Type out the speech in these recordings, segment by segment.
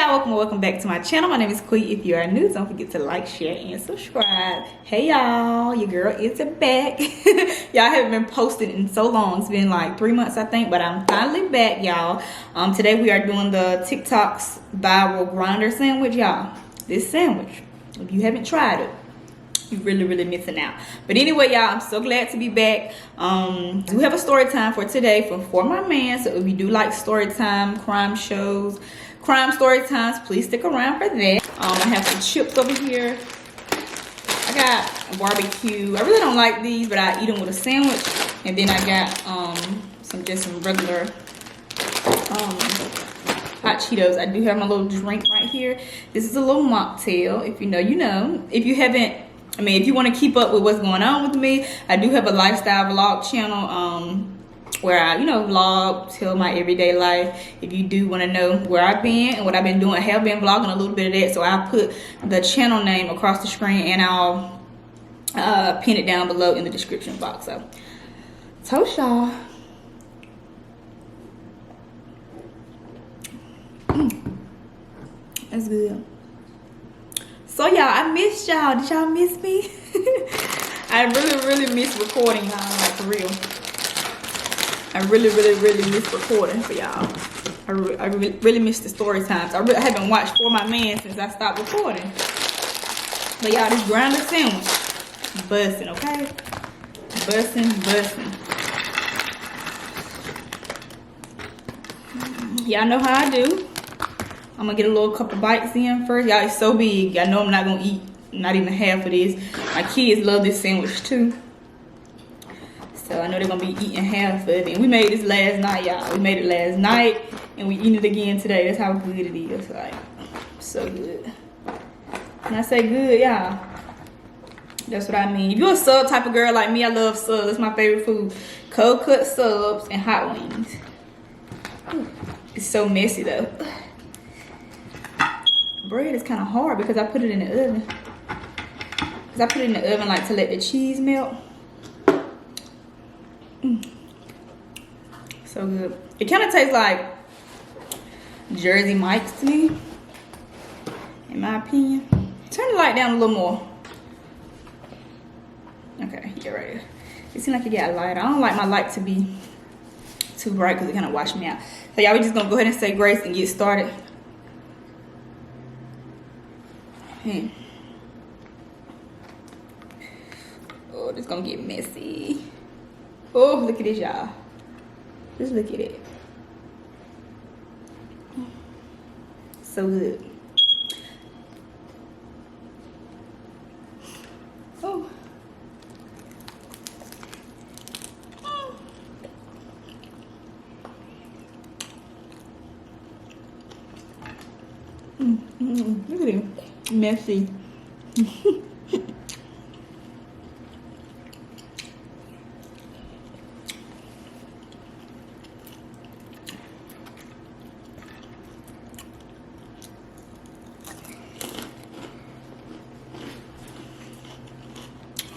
y'all, welcome back to my channel. My name is Quee. If you are new, don't forget to like, share, and subscribe. Hey y'all, your girl is back. Y'all haven't been posting in so long. It's been like 3 months, I think, but I'm finally back, y'all. Today we are doing the TikTok's viral grinder sandwich, y'all. This sandwich, if you haven't tried it, you're really missing out. But anyway, y'all, I'm so glad to be back. We have a story time for today for my man. So if you do like story time, crime shows, crime story times, please stick around for that. I have some chips over here. I got barbecue. I really don't like these, but I eat them with a sandwich. And then I got some regular hot Cheetos. I do have my little drink right here. This is a little mocktail. If you know, you know. If you haven't, if you want to keep up with what's going on with me, I do have a lifestyle vlog channel where I, vlog, tell my everyday life. If you do want to know where I've been and what I've been doing, I have been vlogging a little bit of that. So I'll put the channel name across the screen and I'll pin it down below in the description box. So, toast y'all. That's good. So y'all, I missed y'all. Did y'all miss me? I really miss recording, y'all, like for real. I really miss recording for y'all. I really miss the story times. I haven't watched For My Man since I stopped recording. But y'all, this grinder sandwich, busting, okay? Busting. Y'all know how I do. I'm gonna get a little couple bites in first. Y'all, it's so big. Y'all know I'm not gonna eat not even half of this. My kids love this sandwich too. So I know they're gonna be eating half of it. And we made this last night, y'all. We made it last night and we eat it again today. That's how good it is. Like, so good. When I say good, y'all, that's what I mean. If you're a sub type of girl like me, I love subs. That's my favorite food. Cold cut subs and hot wings. Ooh, it's so messy though. Bread is kind of hard because I put it in the oven. Because I put it in the oven like to let the cheese melt. So good. It kind of tastes like Jersey Mike's to me, in my opinion. Turn the light down a little more. Okay, yeah, right here. It seems like it got light. I don't like my light to be too bright because it kind of washed me out. So y'all, we just gonna go ahead and say grace and get started. Oh, this gonna get messy. Oh, look at this, y'all. Just look at it. So good. Oh. Look at it. Messy.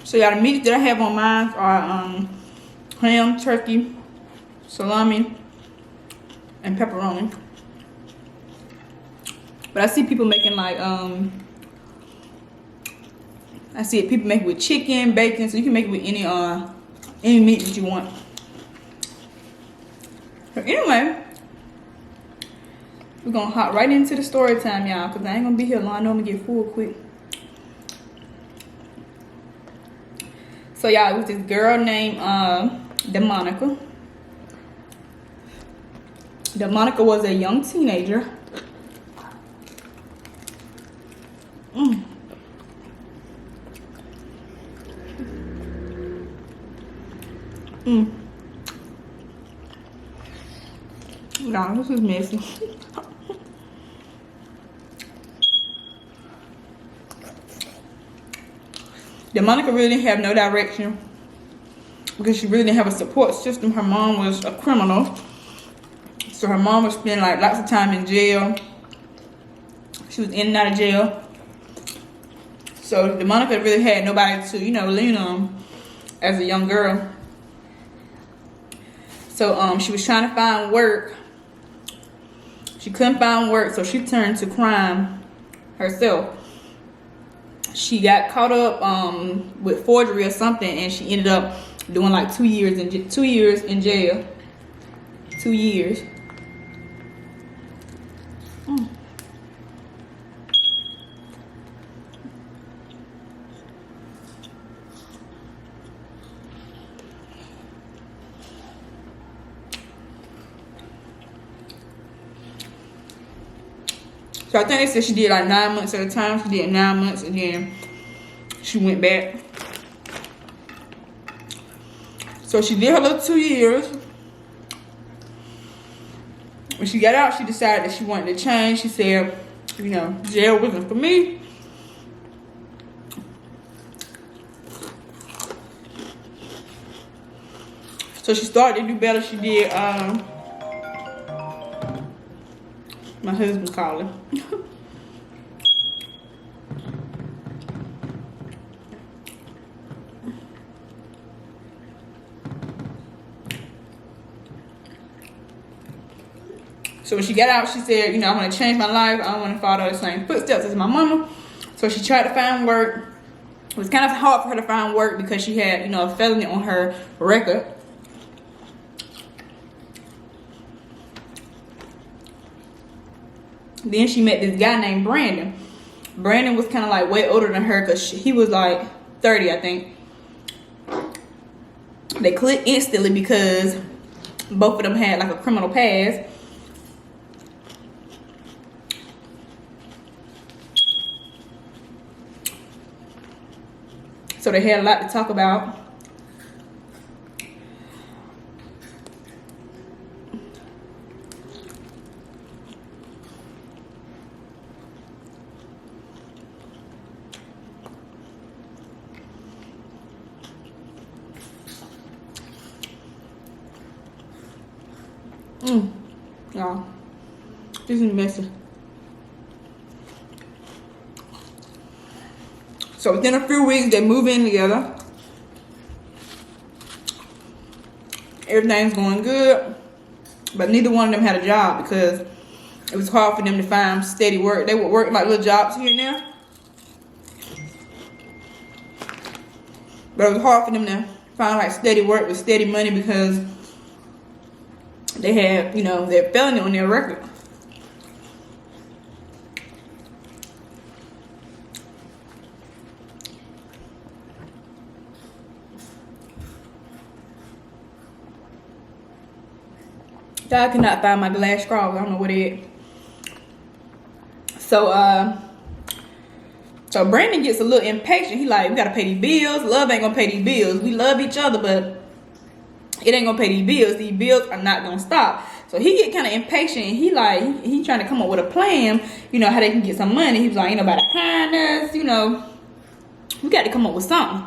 So y'all, the meats that I have on mine are ham, turkey, salami, and pepperoni. But I see people making like I see people make it with chicken, bacon, so you can make it with any meat that you want. But anyway, we're gonna hop right into the story time, y'all, because I ain't gonna be here long. I know I'm gonna get full quick. So y'all, it was this girl named DeMonica. DeMonica was a young teenager. Nah, this is messy. DeMonica really didn't have no direction because she really didn't have a support system. Her mom was a criminal. So her mom would spend like lots of time in jail. She was in and out of jail. So DeMonica really had nobody to, lean on as a young girl. So she was trying to find work. She couldn't find work, so she turned to crime herself. She got caught up with forgery or something, and she ended up doing like 2 years in 2 years in jail. 2 years. So I think they said she did like 9 months at a time. She did 9 months and then she went back. So she did her little 2 years. When she got out, she decided that she wanted to change. She said, you know, jail wasn't for me. So she started to do better. She did, my husband calling. So when she got out, she said, you know, I want to change my life. I don't want to follow the same footsteps as my mama. So she tried to find work. It was kind of hard for her to find work because she had, you know, a felony on her record. Then she met this guy named Brandon. Brandon was kind of like way older than her because he was like 30, I think. They clicked instantly because both of them had like a criminal past. So they had a lot to talk about. Y'all, this is messy. So within a few weeks, they move in together. Everything's going good, but neither one of them had a job because it was hard for them to find steady work. They would work like little jobs here and there, but it was hard for them to find like steady work with steady money because they had, you know, their felony on their record. I cannot find my glass straws. I don't know what it is. So Brandon gets a little impatient. He like, we gotta pay these bills. Love ain't gonna pay these bills. We love each other, but it ain't gonna pay these bills. These bills are not gonna stop. So he get kind of impatient. And he trying to come up with a plan, you know, how they can get some money. He was like, ain't nobody hiring us, you know. We got to come up with something.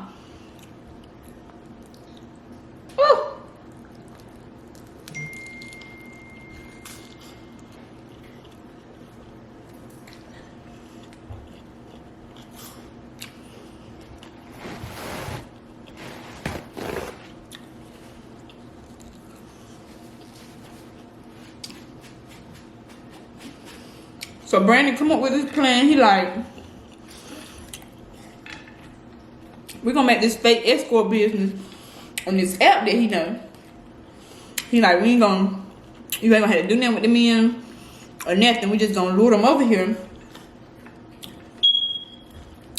Woo. So Brandon come up with this plan. He like, we're gonna make this fake escort business on this app that he done. He like, you ain't gonna have to do nothing with the men or nothing. We just gonna lure them over here,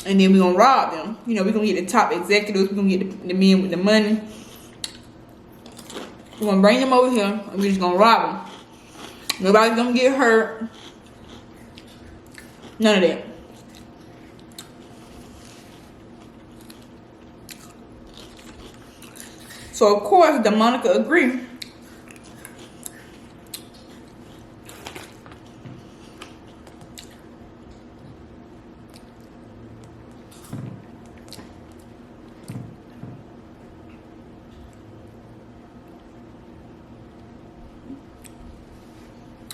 and then we gonna rob them. You know, we gonna get the top executives. We gonna get the men with the money. We're gonna bring them over here, and we just gonna rob them. Nobody's gonna get hurt. None of that. So of course, the Monica agreed.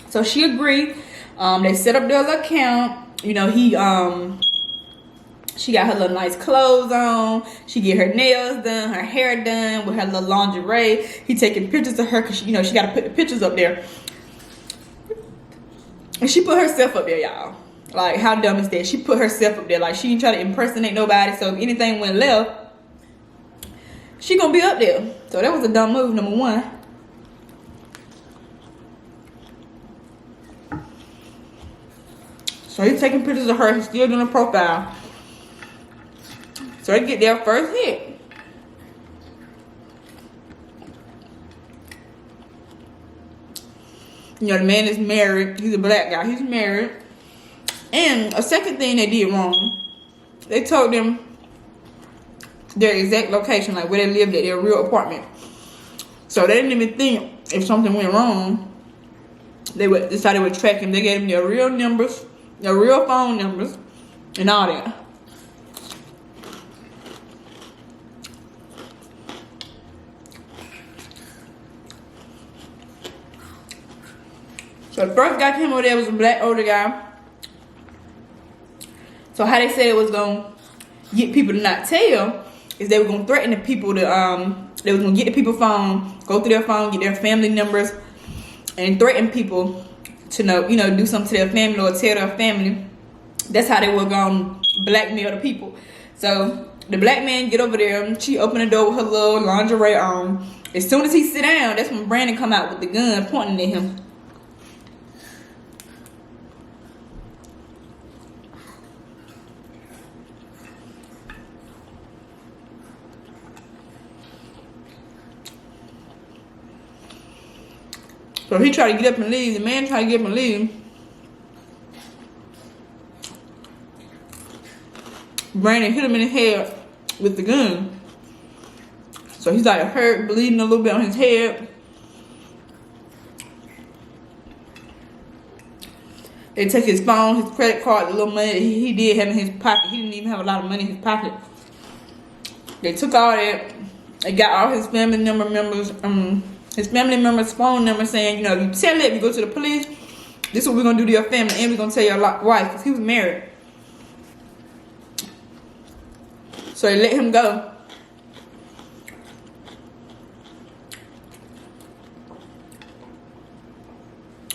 So she agreed. They set up their little account. You know, she got her little nice clothes on. She get her nails done, her hair done with her little lingerie. He taking pictures of her because, you know, she got to put the pictures up there. And she put herself up there, y'all. Like, how dumb is that? She put herself up there. Like, she didn't try to impersonate nobody. So if anything went left, she gonna be up there. So that was a dumb move, number one. So he's taking pictures of her. He's still doing a profile. So they get their first hit. You know, the man is married. He's a black guy. He's married. And a second thing they did wrong, they told them their exact location, like where they lived at, their real apartment. So they didn't even think if something went wrong, they would decide they would track him. They gave him their real numbers, their real phone numbers, and all that. So the first guy came over there was a black older guy. So how they said it was gonna get people to not tell is they were gonna threaten the people to they was gonna get the people's phone, go through their phone, get their family numbers, and threaten people to know, you know, do something to their family or tell their family. That's how they were gonna blackmail the people. So the black man get over there, she opened the door with her little lingerie on. As soon as he sit down, that's when Brandon come out with the gun pointing at him. So he tried to get up and leave. The man tried to get up and leave. Brandon hit him in the head with the gun. So he's like hurt, bleeding a little bit on his head. They took his phone, his credit card, the little money that he did have in his pocket. He didn't even have a lot of money in his pocket. They took all that. They got all his family members, his family members' phone number, saying, you know, if you tell it, if you go to the police, this is what we're going to do to your family, and we're going to tell your wife, because he was married. So they let him go.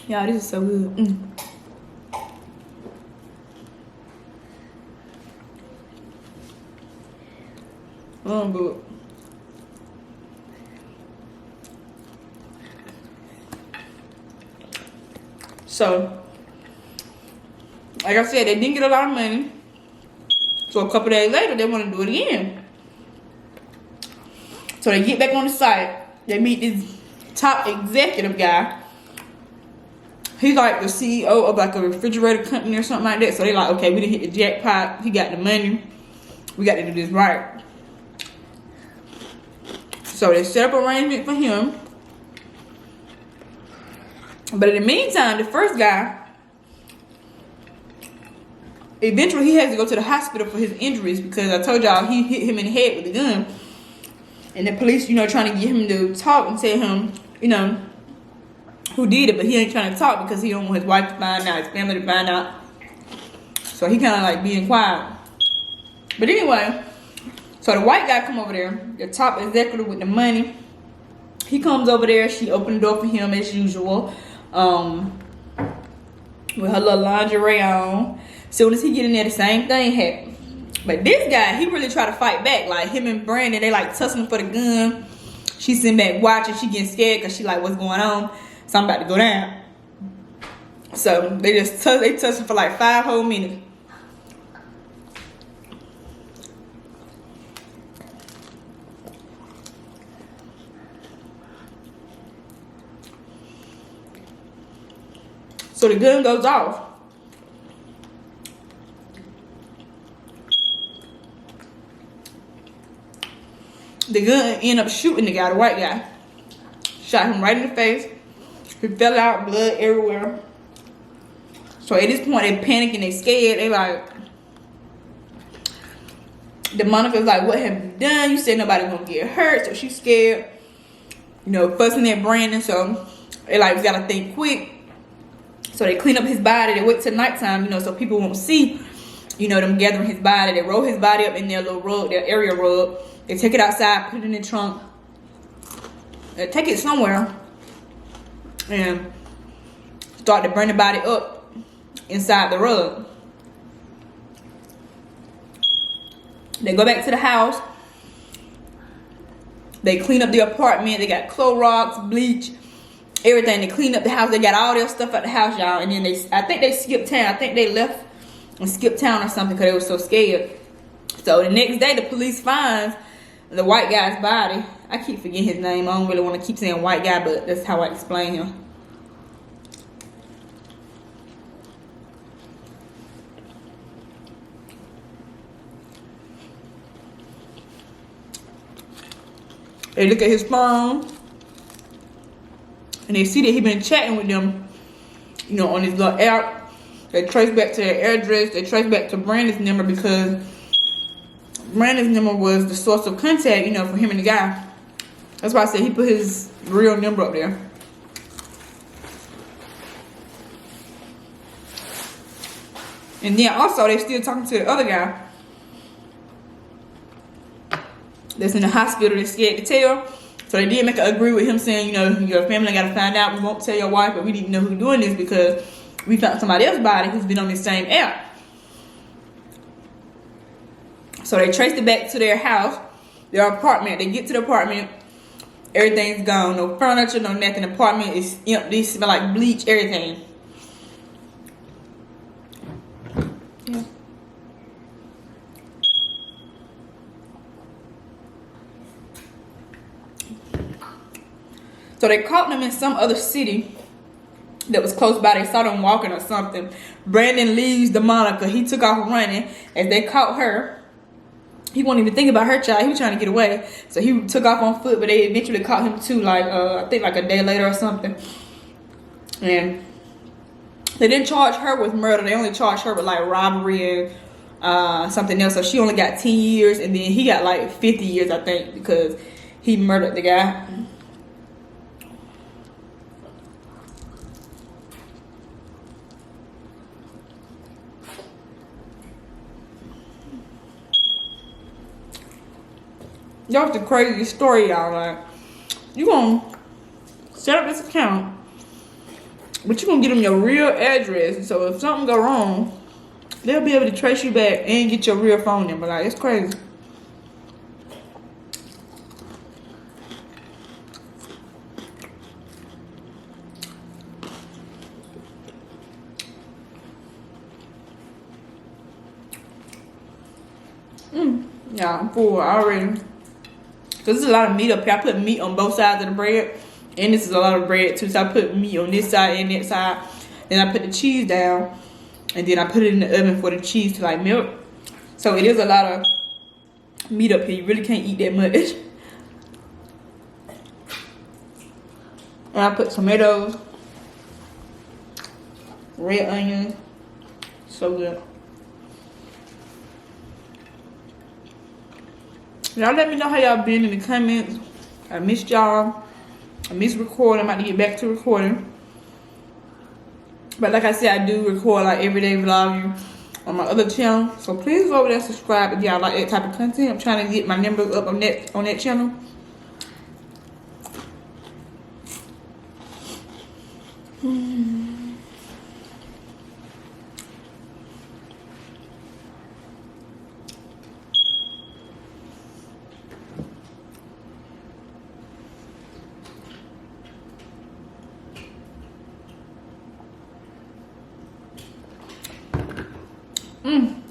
Y'all, this is so good. Oh, good. So, like I said, they didn't get a lot of money. So a couple days later, they want to do it again. So they get back on the site. They meet this top executive guy. He's like the CEO of like a refrigerator company or something like that. So they like, okay, we didn't hit the jackpot. He got the money. We got to do this right. So they set up an arrangement for him. But in the meantime, the first guy, eventually he has to go to the hospital for his injuries because I told y'all he hit him in the head with a gun. And the police, you know, trying to get him to talk and tell him, you know, who did it. But he ain't trying to talk because he don't want his wife to find out, his family to find out. So he kind of like being quiet. But anyway, so the white guy come over there, the top executive with the money. He comes over there. She opened the door for him as usual. With her little lingerie on. Soon as he get in there, the same thing happened. But this guy, he really tried to fight back. Like him and Brandon, they like tussling for the gun. She sitting back watching. She getting scared because she like, what's going on? So I'm about to go down. So they tussling for like 5 whole minutes. So the gun goes off. The gun ended up shooting the guy, the white guy. Shot him right in the face. He fell out, blood everywhere. So at this point, they panicking, they scared. They like, the Monica's like, what have you done? You said nobody gonna get hurt. So she's scared. You know, fussing at Brandon. So they like, we gotta think quick. So they clean up his body. They wait till nighttime, you know, so people won't see, you know, them gathering his body. They roll his body up in their little rug, their area rug. They take it outside, put it in the trunk. They take it somewhere and start to burn the body up. inside the rug. They go back to the house. They clean up the apartment. They got Clorox, bleach, everything. They clean up the house. They got all their stuff at the house, y'all. And then I think they skipped town. I think they left and skipped town or something because they were so scared. So the next day, the police finds the white guy's body. I keep forgetting his name. I don't really want to keep saying white guy, but that's how I explain him. They look at his phone and they see that he been chatting with them, you know, on his little app. They trace back to their address. They trace back to Brandon's number because Brandon's number was the source of contact, you know, for him and the guy. That's why I said he put his real number up there. And then also they still talking to the other guy that's in the hospital. They're scared to tell. So they did make an agree with him saying, you know, your family got to find out. We won't tell your wife, but we need to know who's doing this because we found somebody else's body who's been on this same app. So they traced it back to their house, their apartment. They get to the apartment. Everything's gone. No furniture, no nothing. The apartment is empty. Smell like bleach, everything. Yeah. So they caught them in some other city that was close by. They saw them walking or something. Brandon leaves the Monica. He took off running. As they caught her, he won't even think about her child. He was trying to get away. So he took off on foot, but they eventually caught him too, like, I think like a day later or something. And they didn't charge her with murder. They only charged her with like robbery and something else. So she only got 10 years. And then he got like 50 years, I think, because he murdered the guy. Y'all, the craziest story, y'all. Like, you gonna set up this account, but you gonna get them your real address. So if something go wrong, they'll be able to trace you back and get your real phone number. Like, it's crazy. Yeah, I'm full already. Because there's a lot of meat up here. I put meat on both sides of the bread. And this is a lot of bread too. So I put meat on this side and that side. Then I put the cheese down. And then I put it in the oven for the cheese to like melt. So it is a lot of meat up here. You really can't eat that much. And I put tomatoes, red onions. So good. Y'all let me know how y'all been in the comments. I missed y'all. I missed recording. I'm about to get back to recording. But like I said, I do record like everyday vlogging on my other channel. So please go over there and subscribe if y'all like that type of content. I'm trying to get my numbers up on that channel.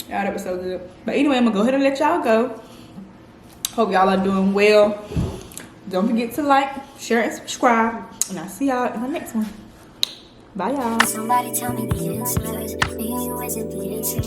Y'all, that was so good. But anyway, I'm gonna go ahead and let y'all go. Hope y'all are doing well. Don't forget to like, share, and subscribe. And I'll see y'all in the next one. Bye, y'all. Somebody tell me the answer. Me and you isn't the answer.